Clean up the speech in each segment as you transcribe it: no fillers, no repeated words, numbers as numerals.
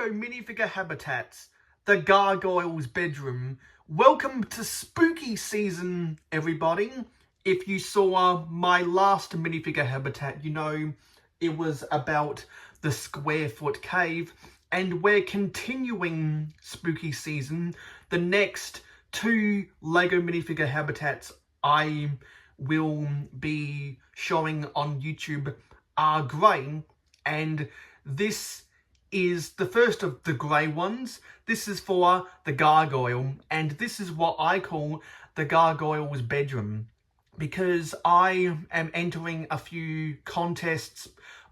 LEGO minifigure habitats, the Gargoyles Bedroom. Welcome to spooky season, everybody. If you saw my last minifigure habitat, you know it was about the square foot cave, and we're continuing spooky season. The next two LEGO minifigure habitats I will be showing on YouTube are grey, and this is the first of the grey ones. This is for the gargoyle, and this is what I call the Gargoyles Bedroom, because I am entering a few contests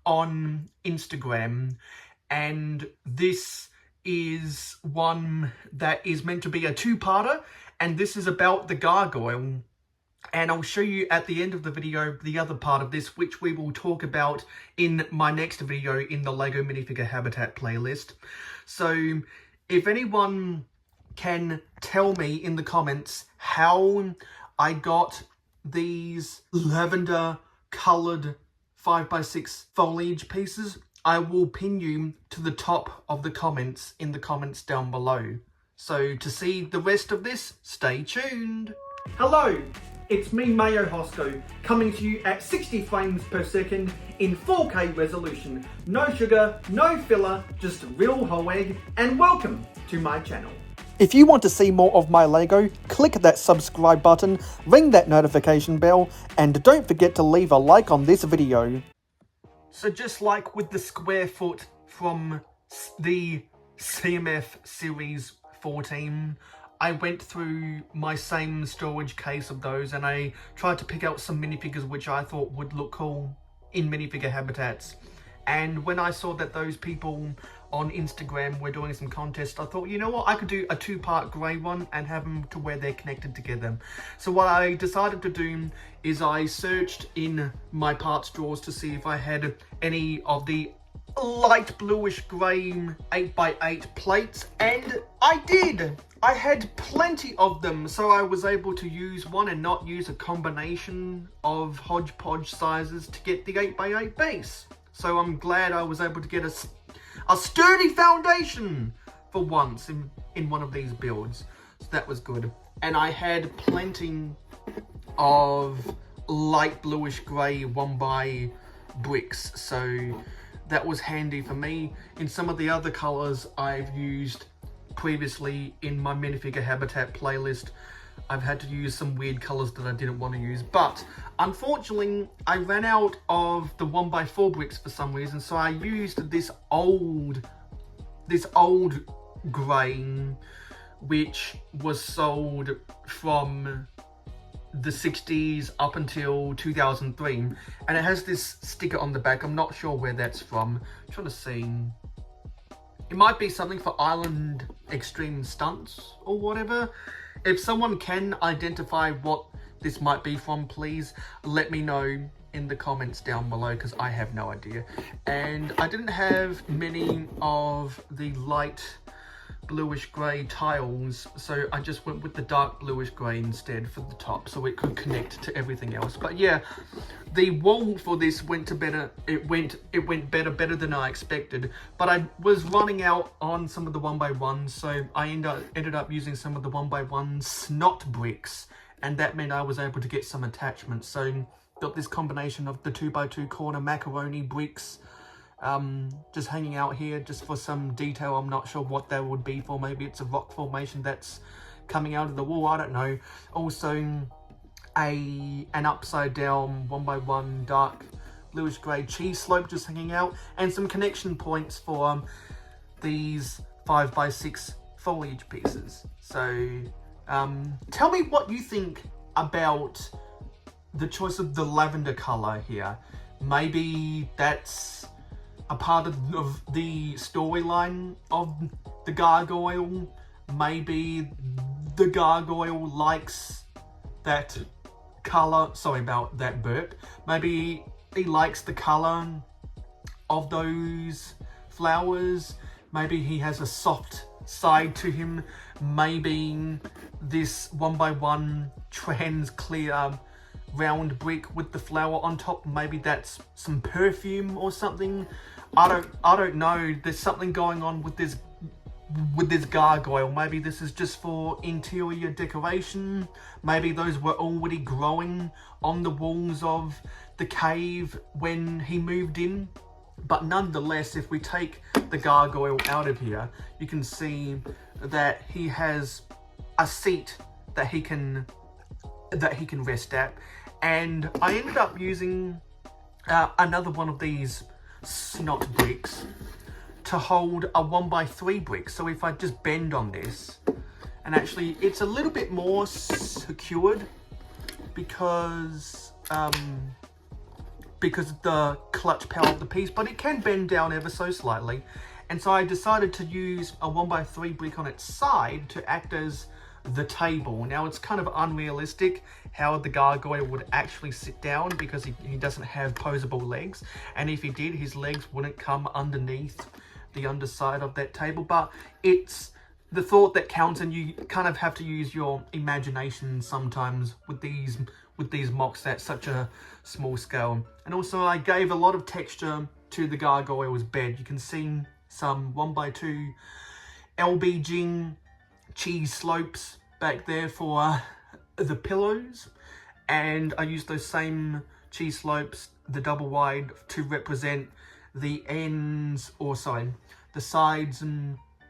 on Instagram, and this is one that is meant to be a two-parter, and this is about the gargoyle. And I'll show you at the end of the video the other part of this, which we will talk about in my next video in the LEGO minifigure habitat playlist. So if anyone can tell me in the comments how I got these lavender coloured 5x6 foliage pieces, I will pin you to the top of the comments in the comments down below. So to see the rest of this, stay tuned. Hello! It's me, Mayohosko, coming to you at 60 frames per second in 4K resolution. No sugar, no filler, just real whole egg, and welcome to my channel. If you want to see more of my LEGO, click that subscribe button, ring that notification bell, and don't forget to leave a like on this video. So just like with the square foot from the CMF Series 14, I went through my same storage case of those, and I tried to pick out some minifigures which I thought would look cool in minifigure habitats. And when I saw that those people on Instagram were doing some contests, I thought, you know what, I could do a two-part grey one and have them to where they're connected together. So what I decided to do is I searched in my parts drawers to see if I had any of the light bluish grey 8x8 plates, and I did! I had plenty of them, so I was able to use one and not use a combination of hodgepodge sizes to get the 8x8 base. So I'm glad I was able to get a sturdy foundation for once in one of these builds. So that was good. And I had plenty of light bluish grey 1x bricks, so that was handy for me. In some of the other colours I've used previously in my minifigure habitat playlist, I've had to use some weird colours that I didn't want to use, but unfortunately I ran out of the 1x4 bricks for some reason, so I used this old grey, which was sold from the 60s up until 2003, and it has this sticker on the back. I'm not sure where that's from. I'm trying to see. It might be something for Island Extreme Stunts or whatever. If someone can identify what this might be from, please let me know in the comments down below, because I have no idea. And I didn't have many of the light bluish grey tiles, so I just went with the dark bluish grey instead for the top, so it could connect to everything else. But yeah, the wall for this went better than I expected, but I was running out on some of the 1x1s, so I ended up using some of the 1x1 snot bricks, and that meant I was able to get some attachments. So got this combination of the 2x2 corner macaroni bricks, just hanging out here just for some detail. I'm not sure what that would be for. Maybe it's a rock formation that's coming out of the wall, I don't know. Also an upside down 1x1 dark bluish grey cheese slope just hanging out, and some connection points for these 5x6 foliage pieces. So tell me what you think about the choice of the lavender colour here. Maybe that's a part of the storyline of the gargoyle. Maybe the gargoyle likes that colour. Sorry about that burp. Maybe he likes the colour of those flowers. Maybe he has a soft side to him. Maybe this 1x1 trans clear round brick with the flower on top, maybe that's some perfume or something. I don't know. There's something going on with this gargoyle. Maybe this is just for interior decoration. Maybe those were already growing on the walls of the cave when he moved in. But nonetheless, if we take the gargoyle out of here, you can see that he has a seat that he can rest at. And I ended up using another one of these snot bricks to hold a 1x3 brick. So if I just bend on this, and actually it's a little bit more secured because of the clutch power of the piece, but it can bend down ever so slightly. And so I decided to use a 1x3 brick on its side to act as the table. Now it's kind of unrealistic how the gargoyle would actually sit down because he doesn't have posable legs, and if he did, his legs wouldn't come underneath the underside of that table. But it's the thought that counts, and you kind of have to use your imagination sometimes with these mocks at such a small scale. And also I gave a lot of texture to the gargoyle's bed. You can see some 1x2 LBG cheese slopes back there for the pillows, and I used those same cheese slopes, the double wide, to represent the ends, or sorry, the sides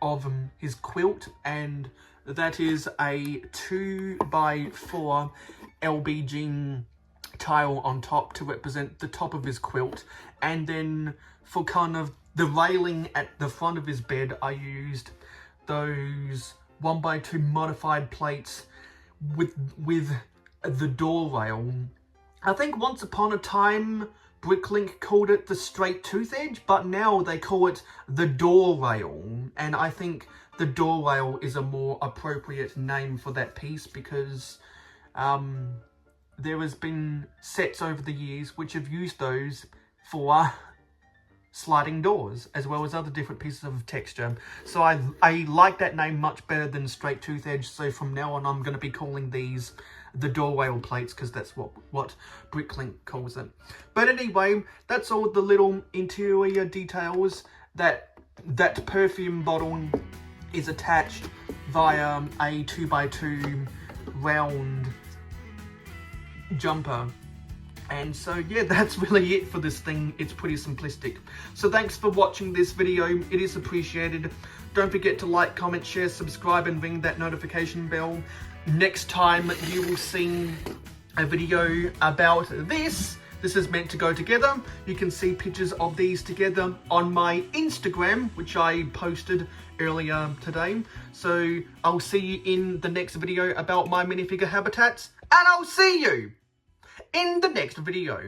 of his quilt, and that is a 2x4 LBG tile on top to represent the top of his quilt. And then for kind of the railing at the front of his bed, I used those 1x2 modified plates with the door rail. I think once upon a time Bricklink called it the straight tooth edge, but now they call it the door rail, and I think the door rail is a more appropriate name for that piece because there has been sets over the years which have used those for sliding doors as well as other different pieces of texture. So I like that name much better than straight tooth edge, so from now on I'm going to be calling these the door rail plates because that's what Bricklink calls it. But anyway, that's all the little interior details. That perfume bottle is attached via a 2x2 round jumper. And so yeah, that's really it for this thing. It's pretty simplistic. So thanks for watching this video. It is appreciated. Don't forget to like, comment, share, subscribe, and ring that notification bell. Next time you will see a video about this. This is meant to go together. You can see pictures of these together on my Instagram, which I posted earlier today. So I'll see you in the next video about my minifigure habitats, and I'll see you in the next video.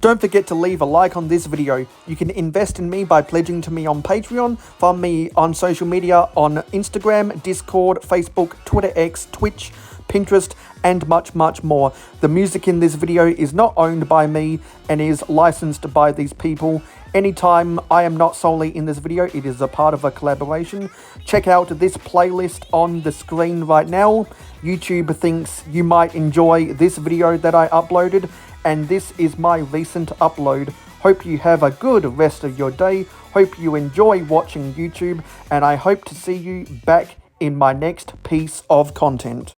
Don't forget to leave a like on this video. You can invest in me by pledging to me on Patreon, follow me on social media on Instagram, Discord, Facebook, Twitter X, Twitch, Pinterest, and much, much more. The music in this video is not owned by me and is licensed by these people. Anytime I am not solely in this video, it is a part of a collaboration. Check out this playlist on the screen right now. YouTube thinks you might enjoy this video that I uploaded, and this is my recent upload. Hope you have a good rest of your day. Hope you enjoy watching YouTube, and I hope to see you back in my next piece of content.